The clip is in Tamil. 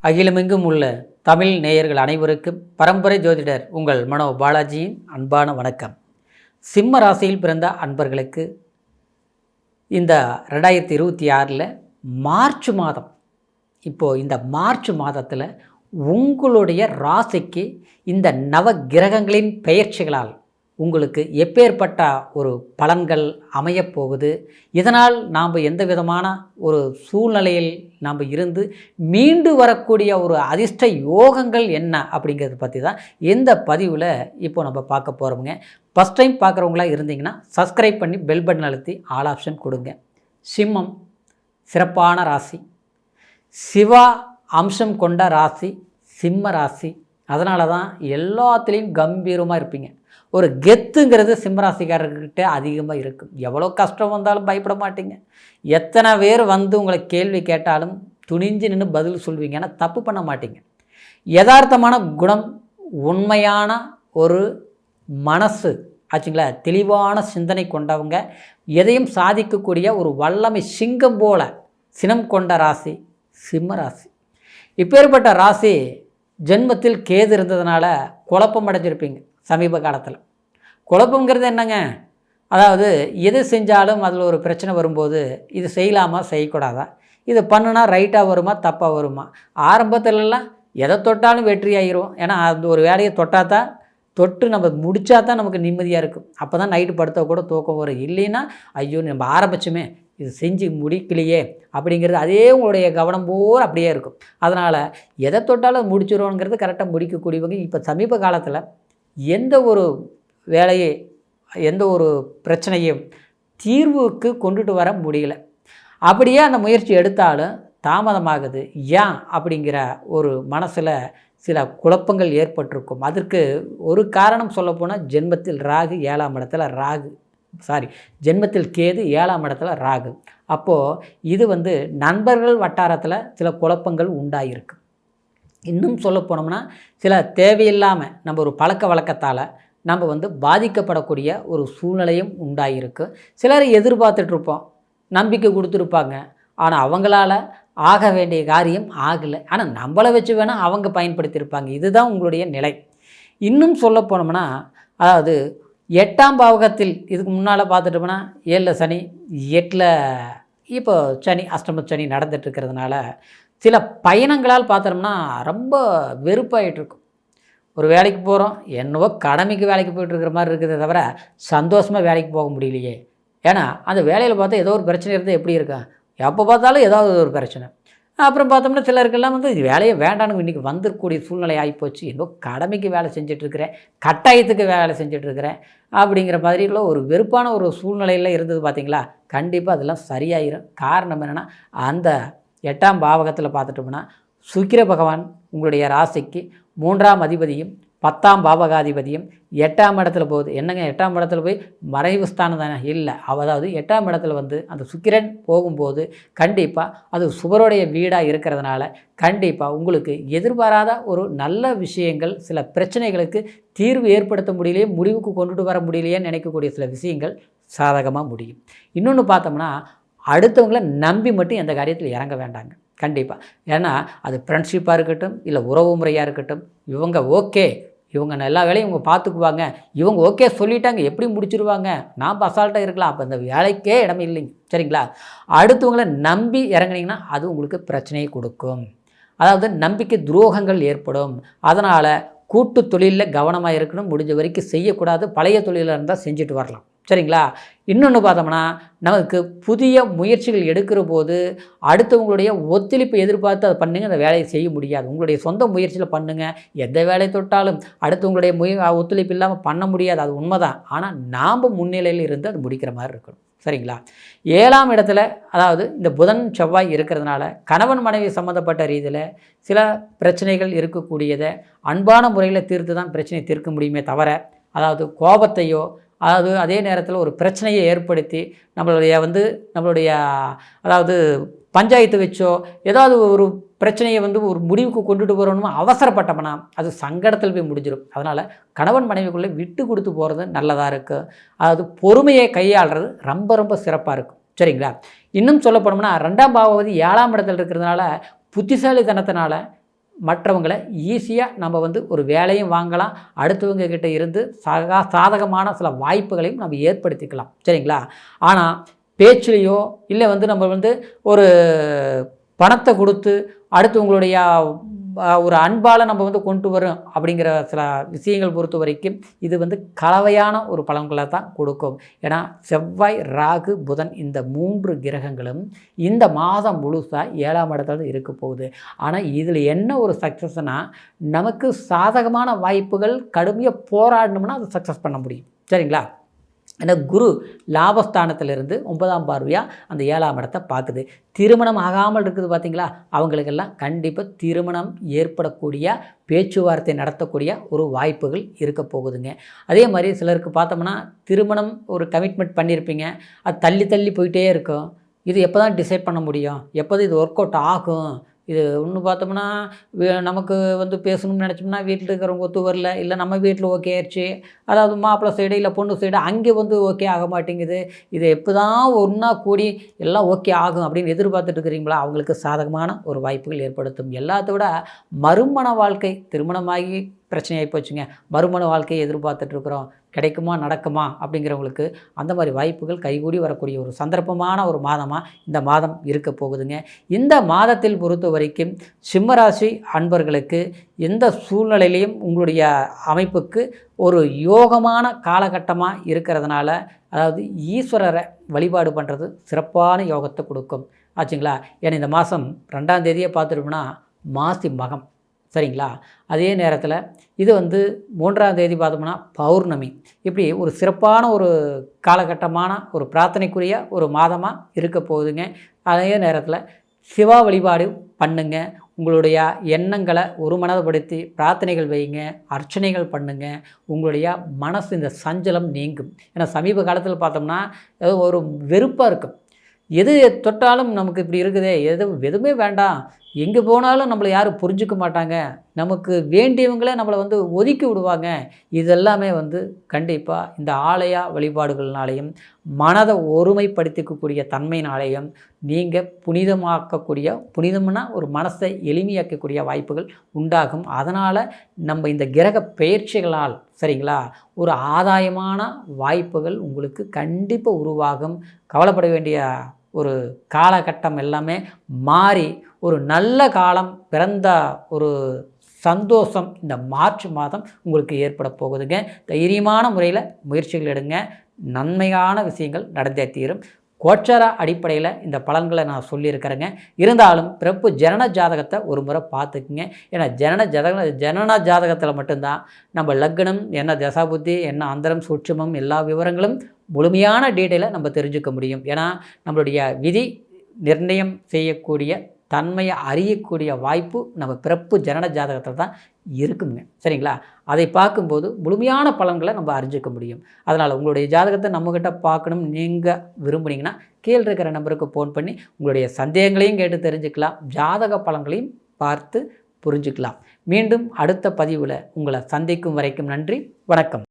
அகிலமெங்கும் உள்ள தமிழ் நேயர்கள் அனைவருக்கும் பரம்பரை ஜோதிடர் உங்கள் மனோ பாலாஜியின் அன்பான வணக்கம். சிம்ம ராசியில் பிறந்த அன்பர்களுக்கு இந்த 2026 மார்ச் மாதம், இப்போது இந்த மார்ச் மாதத்தில் உங்களுடைய ராசிக்கு இந்த நவ கிரகங்களின் பெயர்ச்சிகளால் உங்களுக்கு எப்பேற்பட்ட ஒரு பலன்கள் அமையப்போகுது, இதனால் நாம் எந்த விதமான ஒரு சூழ்நிலையில் நாம் இருந்து மீண்டு வரக்கூடிய ஒரு அதிர்ஷ்ட யோகங்கள் என்ன அப்படிங்கிறத பற்றி தான் இந்த பதிவில் இப்போ நம்ம பார்க்க போகிறோமுங்க. ஃபஸ்ட் டைம் பார்க்குறவங்களா இருந்தீங்கன்னா சப்ஸ்கிரைப் பண்ணி பெல் பட்டன் அழுத்தி ஆல் ஆப்ஷன் கொடுங்க. சிம்மம் சிறப்பான ராசி, சிவா அம்சம் கொண்ட ராசி சிம்ம ராசி. அதனால தான் எல்லாத்துலேயும் கம்பீரமாக இருப்பீங்க. ஒரு கெத்துங்கிறது சிம்மராசிக்காரர்கிட்ட அதிகமாக இருக்கும். எவ்வளோ கஷ்டம் வந்தாலும் பயப்பட மாட்டீங்க. எத்தனை பேர் வந்து உங்களை கேள்வி கேட்டாலும் துணிஞ்சு நின்று பதில் சொல்வீங்க. ஏன்னா தப்பு பண்ண மாட்டீங்க. யதார்த்தமான குணம், உண்மையான ஒரு மனசு ஆச்சுங்களா, தெளிவான சிந்தனை கொண்டவங்க, எதையும் சாதிக்கக்கூடிய ஒரு வல்லமை சிங்கம் போல சினம் கொண்ட ராசி சிம்ம ராசி. இப்பேற்பட்ட ராசி ஜென்மத்தில் கேது இருந்ததுனால குழப்பம் அடைஞ்சிருப்பீங்க. சமீப காலத்தில் குழப்பங்கிறது என்னங்க, அதாவது எது செஞ்சாலும் அதில் ஒரு பிரச்சனை வரும்போது இது செய்யலாமா செய்யக்கூடாதா, இது பண்ணுனா ரைட்டாக வருமா தப்பாக வருமா. ஆரம்பத்துலலாம் எதை தொட்டாலும் வெற்றி ஆகிரும். ஏன்னா அந்த ஒரு வேலையை தொட்டாதான், தொட்டு நம்ம முடித்தா தான் நமக்கு நிம்மதியாக இருக்கும். அப்போ தான் நைட்டு படுத்த கூட தூக்கம் வரும். இல்லைன்னா ஐயோ நம்ம ஆரம்பிச்சுமே இது செஞ்சு முடிக்கலையே அப்படிங்கிறது அதே உங்களுடைய கவனம் போர் அப்படியே இருக்கும். அதனால் எதை தொட்டாலும் முடிச்சிடுவோங்கிறது கரெக்டாக முடிக்கக்கூடியவங்க. இப்போ சமீப காலத்தில் எந்த ஒரு வேலையை, எந்த ஒரு பிரச்சனையும் தீர்வுக்கு கொண்டுட்டு வர முடியல. அப்படியே அந்த முயற்சி எடுத்தாலும் தாமதமாகுது. ஏன் அப்படிங்கிற ஒரு மனசில் சில குழப்பங்கள் ஏற்பட்டிருக்கும். அதற்கு ஒரு காரணம் சொல்லப்போனால் ஜென்மத்தில் ராகு 7ஆம் இடத்துல ஜென்மத்தில் கேது 7ஆம் இடத்துல ராகு. அப்போது இது நண்பர்கள் வட்டாரத்தில் சில குழப்பங்கள் உண்டாகிருக்கு. இன்னும் சொல்ல போனோம்னா சில தேவையில்லாமல் நம்ம ஒரு பழக்க வழக்கத்தால் நம்ம பாதிக்கப்படக்கூடிய ஒரு சூழ்நிலையும் உண்டாகிருக்கு. சிலரை எதிர்பார்த்துட்ருப்போம், நம்பிக்கை கொடுத்துருப்பாங்க, ஆனால் அவங்களால ஆக வேண்டிய காரியம் ஆகலை. ஆனால் நம்மளை வச்சு வேணால் அவங்க பயன்படுத்தியிருப்பாங்க. இதுதான் உங்களுடைய நிலை. இன்னும் சொல்ல போனோம்னா, அதாவது 8ஆம் பாவகத்தில் இதுக்கு முன்னால் பார்த்துட்டோம்னா 7 சனி, 8 இப்போ சனி, அஷ்டம சனி நடந்துகிட்ருக்கிறதுனால சில பயணங்களால் பார்த்தோம்னா ரொம்ப வெறுப்பாயிட்ருக்கும். ஒரு வேலைக்கு போகிறோம், என்னவோ கடமைக்கு வேலைக்கு போய்ட்டுருக்கிற மாதிரி இருக்குதே தவிர சந்தோஷமாக வேலைக்கு போக முடியலையே. ஏன்னா அந்த வேலையில் பார்த்தா ஏதோ ஒரு பிரச்சனை இருந்தால் எப்படி இருக்கா, எப்போ பார்த்தாலும் ஏதாவது ஒரு பிரச்சனை. அப்புறம் பார்த்தோம்னா சிலருக்கெல்லாம் வேலையை வேண்டான்னு இன்றைக்கி வந்துருக்கக்கூடிய சூழ்நிலை ஆகிப்போச்சு. ஏதோ கடமைக்கு வேலை செஞ்சிட்ருக்கிறேன், கட்டாயத்துக்கு வேலை செஞ்சிட்ருக்கிறேன் அப்படிங்கிற மாதிரில ஒரு வெறுப்பான ஒரு சூழ்நிலையில் இருந்தது பார்த்தீங்களா. கண்டிப்பாக அதெல்லாம் சரியாயிரும். காரணம் என்னென்னா, அந்த 8ஆம் பாவகத்தில் பார்த்துட்டோம்னா சுக்கிர பகவான் உங்களுடைய ராசிக்கு 3ஆம் அதிபதியும் 10ஆம் பாவகாதிபதியும் 8ஆம் இடத்துல போகுது. என்னங்க 8ஆம் இடத்துல போய் மறைவு ஸ்தானம் தானே இல்லை, அதாவது 8ஆம் இடத்துல அந்த சுக்கிரன் போகும்போது கண்டிப்பாக அது சுபருடைய வீடாக இருக்கிறதுனால கண்டிப்பாக உங்களுக்கு எதிர்பாராத ஒரு நல்ல விஷயங்கள், சில பிரச்சனைகளுக்கு தீர்வு ஏற்படுத்த முடியலையே, முடிவுக்கு கொண்டுட்டு வர முடியலையேன்னு நினைக்கக்கூடிய சில விஷயங்கள் சாதகமாக முடியும். இன்னொன்று பார்த்தோம்னா, அடுத்தவங்கள நம்பி மட்டும் எந்த காரியத்தில் இறங்க வேண்டாங்க கண்டிப்பாக. ஏன்னா அது ஃப்ரெண்ட்ஷிப்பாக இருக்கட்டும், இல்லை உறவு முறையாக இருக்கட்டும், இவங்க ஓகே, இவங்க எல்லா வேலையும் இவங்க பார்த்துக்குவாங்க, இவங்க ஓகே சொல்லிட்டாங்க, எப்படி முடிச்சிருவாங்க, நான் அசால்ட்டாக இருக்கலாம், அப்போ அந்த வேலைக்கே இடம் இல்லைங்க. சரிங்களா, அடுத்தவங்களை நம்பி இறங்குனீங்கன்னா அது உங்களுக்கு பிரச்சனையை கொடுக்கும். அதாவது நம்பிக்கை துரோகங்கள் ஏற்படும். அதனால் கூட்டு தொழிலில் கவனமாக இருக்கணும். முடிஞ்ச வரைக்கும் செய்யக்கூடாது. பழைய தொழிலில் இருந்தால் செஞ்சுட்டு வரலாம். சரிங்களா. இன்னொன்று பார்த்தோம்னா, நமக்கு புதிய முயற்சிகள் எடுக்கிற போது அடுத்தவங்களுடைய ஒத்துழைப்பு எதிர்பார்த்து அதை பண்ணுங்கள், அந்த வேலையை செய்ய முடியாது. உங்களுடைய சொந்த முயற்சியில் பண்ணுங்கள். எந்த வேலையை தொட்டாலும் அடுத்தவங்களுடைய ஒத்துழைப்பு இல்லாமல் பண்ண முடியாது, அது உண்மைதான். ஆனால் நாம் முன்னிலையில் இருந்து அது முடிக்கிற மாதிரி இருக்கணும். சரிங்களா. 7ஆம் இடத்துல, அதாவது இந்த புதன் செவ்வாய் இருக்கிறதுனால கணவன் மனைவி சம்மந்தப்பட்ட ரீதியில் சில பிரச்சனைகள் இருக்கக்கூடியதை அன்பான முறையில் தீர்த்து தான் பிரச்சனையை தீர்க்க முடியுமே தவிர, அதாவது கோபத்தையோ, அதாவது அதே நேரத்தில் ஒரு பிரச்சனையை ஏற்படுத்தி நம்மளுடைய அதாவது பஞ்சாயத்து வச்சோ ஏதாவது ஒரு பிரச்சனையை ஒரு முடிவுக்கு கொண்டுட்டு வரணுமோ அவசரப்பட்டோம்னா அது சங்கடத்தில் போய் முடிஞ்சிடும். அதனால் கணவன் மனைவிக்குள்ளே விட்டு கொடுத்து போகிறது நல்லதாக இருக்குது. அதாவது பொறுமையை கையாளுறது ரொம்ப ரொம்ப சிறப்பாக இருக்கும். சரிங்களா. இன்னும் சொல்ல போனோம்னா 2ஆம் பாவதி 7ஆம் இடத்துல இருக்கிறதுனால புத்திசாலித்தனத்தினால மற்றவங்களை ஈஸியாக நம்ம வந்து ஒரு வேலையும் வாங்கலாம், அடுத்தவங்க கிட்ட இருந்து சாதகமான சில வாய்ப்புகளையும் நம்ம ஏற்படுத்திக்கலாம். சரிங்களா? ஆனால் பேச்சுலேயோ இல்லை வந்து நம்ம வந்து ஒரு பணத்தை கொடுத்து அடுத்தவங்களுடைய ஒரு அன்பால் நம்ம வந்து கொண்டு வரும் அப்படிங்கிற சில விஷயங்கள் பொறுத்த வரைக்கும் இது வந்து கலவையான ஒரு பலன்களை தான் கொடுக்கும். ஏன்னா செவ்வாய், ராகு, புதன் இந்த 3 கிரகங்களும் இந்த மாதம் முழுசாக 7ஆம் இடத்துல இருக்க போகுது. ஆனால் இதில் என்ன ஒரு சக்ஸஸ்னால், நமக்கு சாதகமான வாய்ப்புகள் கடுமையாக போராடணும்னா அதை சக்ஸஸ் பண்ண முடியும். சரிங்களா? ஏன்னா குரு லாபஸ்தானத்திலிருந்து 9ஆம் பார்வையாக அந்த 7ஆம் இடத்தை பார்க்குது. திருமணம் ஆகாமல் இருக்குது பார்த்திங்களா, அவங்களுக்கெல்லாம் கண்டிப்பாக திருமணம் ஏற்படக்கூடிய பேச்சுவார்த்தை நடத்தக்கூடிய ஒரு வாய்ப்புகள் இருக்க போகுதுங்க. அதே மாதிரி சிலருக்கு பார்த்தோம்னா திருமணம் ஒரு கமிட்மெண்ட் பண்ணியிருப்பீங்க, அது தள்ளி தள்ளி போயிட்டே இருக்கும். இது எப்போ தான் டிசைட் பண்ண முடியும், எப்போது இது ஒர்க் அவுட் ஆகும், இது ஒன்று பார்த்தோம்னா நமக்கு வந்து பேசணும்னு நினச்சோம்னா வீட்டில் இருக்கிறவங்க ஒத்து வரல, இல்லை நம்ம வீட்டில் ஓகே ஆயிடுச்சு, அதாவது மாப்பிள்ளை சைடு இல்லை பொண்ணு சைடு அங்கே வந்து ஓகே ஆக மாட்டேங்குது, இது எப்போ தான் ஒன்றா கூடி எல்லாம் ஓகே ஆகும் அப்படின்னு எதிர்பார்த்துட்டு இருக்கிறீங்களா, அவங்களுக்கு சாதகமான ஒரு வாய்ப்புகள் ஏற்படுத்தும். எல்லாத்த விட மறுமண வாழ்க்கை, திருமணமாகி பிரச்சனையாகி போச்சுங்க, மறுமண வாழ்க்கையை எதிர்பார்த்துட்ருக்குறோம், கிடைக்குமா நடக்குமா அப்படிங்கிறவங்களுக்கு அந்த மாதிரி வாய்ப்புகள் கைகூடி வரக்கூடிய ஒரு சந்தர்ப்பமான ஒரு மாதமாக இந்த மாதம் இருக்க போகுதுங்க. இந்த மாதத்தில் பொறுத்த வரைக்கும் சிம்மராசி அன்பர்களுக்கு எந்த சூழ்நிலையிலையும் உங்களுடைய அமைப்புக்கு ஒரு யோகமான காலகட்டமாக இருக்கிறதுனால, அதாவது ஈஸ்வரரை வழிபாடு பண்ணுறது சிறப்பான யோகத்தை கொடுக்கும். ஆச்சுங்களா? ஏன்னா இந்த மாதம் 2ஆம் தேதியை பார்த்துட்டோம்னா மாசி மகம். சரிங்களா? அதே நேரத்தில் இது வந்து 3ஆம் தேதி பார்த்தோம்னா பௌர்ணமி. இப்படி ஒரு சிறப்பான ஒரு காலகட்டமான ஒரு பிரார்த்தனைக்குரிய ஒரு மாதமாக இருக்க போகுதுங்க. அதே நேரத்தில் சிவா வழிபாடு பண்ணுங்க, உங்களுடைய எண்ணங்களை ஒரு மனதுபடுத்தி பிரார்த்தனைகள் வைங்க, அர்ச்சனைகள் பண்ணுங்க, உங்களுடைய மனசு இந்த சஞ்சலம் நீங்கும். ஏன்னா சமீப காலத்தில் பார்த்தோம்னா ஒரு வெறுப்பாக இருக்கும், எது தொட்டாலும் நமக்கு இப்படி இருக்குதே, எதுவுமே வேண்டாம், எங்கே போனாலும் நம்மளை யாரும் புரிஞ்சுக்க மாட்டாங்க, நமக்கு வேண்டியவங்களே நம்மளை வந்து ஒதுக்கி விடுவாங்க. இதெல்லாமே வந்து கண்டிப்பாக இந்த ஆலய வழிபாடுகள்னாலையும் மனதை ஒருமைப்படுத்திக்கக்கூடிய தன்மையினாலேயும் நீங்கள் புனிதமாக்கக்கூடிய, புனிதம்னா ஒரு மனசை எளிமையாக்கக்கூடிய வாய்ப்புகள் உண்டாகும். அதனால் நம்ம இந்த கிரக பெயர்ச்சிகளால் சரிங்களா ஒரு ஆதாயமான வாய்ப்புகள் உங்களுக்கு கண்டிப்பாக உருவாகும். கவலைப்பட வேண்டிய ஒரு காலகட்டம் எல்லாமே மாறி ஒரு நல்ல காலம் பிறந்த ஒரு சந்தோஷம் இந்த மார்ச் மாதம் உங்களுக்கு ஏற்பட போகுதுங்க. தைரியமான முறையில் முயற்சிகள் எடுங்க, நன்மையான விஷயங்கள் நடந்தே தீரும். கோச்சார அடிப்படையில் இந்த பலன்களை நான் சொல்லியிருக்கிறேங்க. இருந்தாலும் பிறப்பு ஜனன ஜாதகத்தை ஒரு முறை பார்த்துக்குங்க. ஏன்னா ஜனன ஜாதகத்தில் மட்டும்தான் நம்ம லக்னம் என்ன, தசாபுத்தி என்ன, அந்தரம், சூட்சுமம் எல்லா விவரங்களும் முழுமையான டீட்டெயிலை நம்ம தெரிஞ்சுக்க முடியும். ஏன்னா நம்மளுடைய விதி நிர்ணயம் செய்யக்கூடிய தன்மையை அறியக்கூடிய வாய்ப்பு நம்ம பிறப்பு ஜனன ஜாதகத்தில் தான் இருக்குங்க. சரிங்களா? அதை பார்க்கும்போது முழுமையான பலன்களை நம்ம அறிஞ்சிக்க முடியும். அதனால் உங்களுடைய ஜாதகத்தை நம்மக்கிட்ட பார்க்கணும் நீங்கள் விரும்புனீங்கன்னா கீழே இருக்கிற நம்பருக்கு ஃபோன் பண்ணி உங்களுடைய சந்தேகங்களையும் கேட்டு தெரிஞ்சுக்கலாம், ஜாதக பலன்களையும் பார்த்து புரிஞ்சுக்கலாம். மீண்டும் அடுத்த பதிவில் உங்களை சந்திக்கும் வரைக்கும் நன்றி, வணக்கம்.